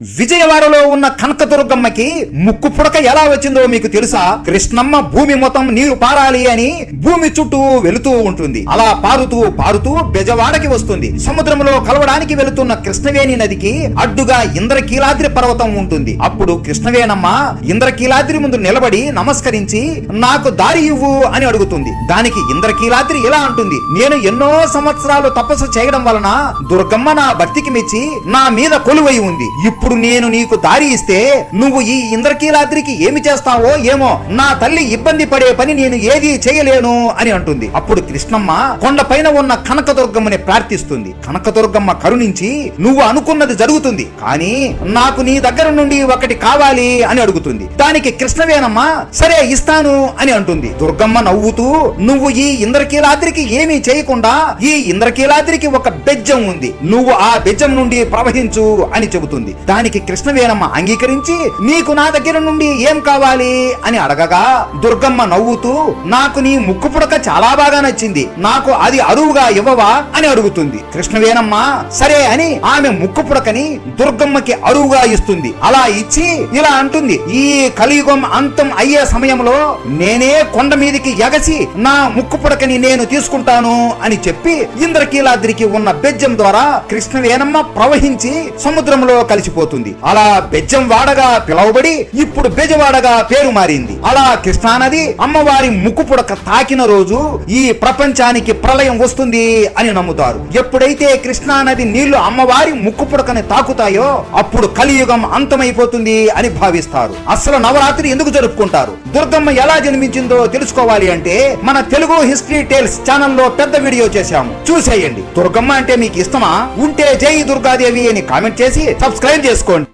విజయవాడలో ఉన్న కనకదుర్గమ్మకి ముక్కు పుడక ఎలా వచ్చిందో మీకు తెలుసా? కృష్ణమ్మ భూమి మొత్తం నీరు పారాలి అని భూమి చుట్టూ వెళుతూ ఉంటుంది. అలా పారుతూ పారుతూ బెజవాడకి వస్తుంది. సముద్రంలో కలవడానికి వెళుతున్న కృష్ణవేణి నదికి అడ్డుగా ఇంద్రకీలాద్రి పర్వతం ఉంటుంది. అప్పుడు కృష్ణవేణమ్మ ఇంద్రకీలాద్రి ముందు నిలబడి నమస్కరించి నాకు దారి ఇవ్వు అని అడుగుతుంది. దానికి ఇంద్రకీలాద్రి ఇలా అంటుంది, నేను ఎన్నో సంవత్సరాలు తపస్సు చేయడం వలన దుర్గమ్మ నా భక్తికి మెచ్చి నా మీద కొలువై ఉంది. ఇప్పుడు నేను నీకు దారి ఇస్తే నువ్వు ఈ ఇంద్రకీలాద్రికి ఏమి చేస్తావో ఏమో, నా తల్లి ఇబ్బంది పడే పని నేను ఏది చేయలేను అని అంటుంది. అప్పుడు కృష్ణమ్మ కొండపైన ఉన్న కనకదుర్గమ్మని ప్రార్థిస్తుంది. కనకదుర్గమ్మ కరుణించి నువ్వు అనుకున్నది జరుగుతుంది, కానీ నాకు నీ దగ్గర నుండి ఒకటి కావాలి అని అడుగుతుంది. దానికి కృష్ణవేణమ్మ సరే ఇస్తాను అని అంటుంది. దుర్గమ్మ నవ్వుతూ నువ్వు ఈ ఇంద్రకీలాద్రికి ఏమీ చేయకుండా ఈ ఇంద్రకీలాద్రికి ఒక బెజ్జం ఉంది, నువ్వు ఆ బెజ్జం నుండి ప్రవహించు అని చెబుతుంది. దానికి కృష్ణవేణమ్మ అంగీకరించి నీకు నా దగ్గర నుండి ఏం కావాలి అని అడగగా దుర్గమ్మ నవ్వుతూ నాకు నీ ముక్కు పుడక చాలా బాగా నచ్చింది, నాకు అది అరువుగా ఇవ్వవా అని అడుగుతుంది. కృష్ణవేణమ్మ సరే అని ఆమె ముక్కు పుడకని దుర్గమ్మకి అరువుగా ఇస్తుంది. అలా ఇచ్చి ఇలా అంటుంది, ఈ కలియుగం అంతం అయ్యే సమయంలో నేనే కొండ మీదికి ఎగసి నా ముక్కు పుడకని నేను తీసుకుంటాను అని చెప్పి ఇంద్రకీలాద్రికి ఉన్న బెజ్జం ద్వారా కృష్ణవేణమ్మ ప్రవహించి సముద్రంలో కలిసిపోతుంది. అలా బెజ్జం వాడగా పిలువబడి ఇప్పుడు బెజవాడగా పేరు మారింది. అలా కృష్ణానది అమ్మవారి ముక్కు పుడక తాకిన రోజు ఈ ప్రపంచానికి ప్రళయం వస్తుంది అని నమ్ముతారు. ఎప్పుడైతే కృష్ణానది నీళ్లు అమ్మవారి ముక్కు పుడకని తాకుతాయో అప్పుడు కలియుగం అంతమైపోతుంది అని భావిస్తారు. అసలు నవరాత్రి ఎందుకు జరుపుకుంటారు, దుర్గమ్మ ఎలా జన్మించిందో తెలుసుకోవాలి అంటే మన తెలుగు హిస్టరీ టేల్స్ ఛానల్లో పెద్ద వీడియో చేశాము, చూసేయండి. దుర్గమ్మ అంటే మీకు ఇష్టమా? ఉంటే జై దుర్గాదేవి అని కామెంట్ చేసి సబ్స్క్రైబ్ చేసుకోండి.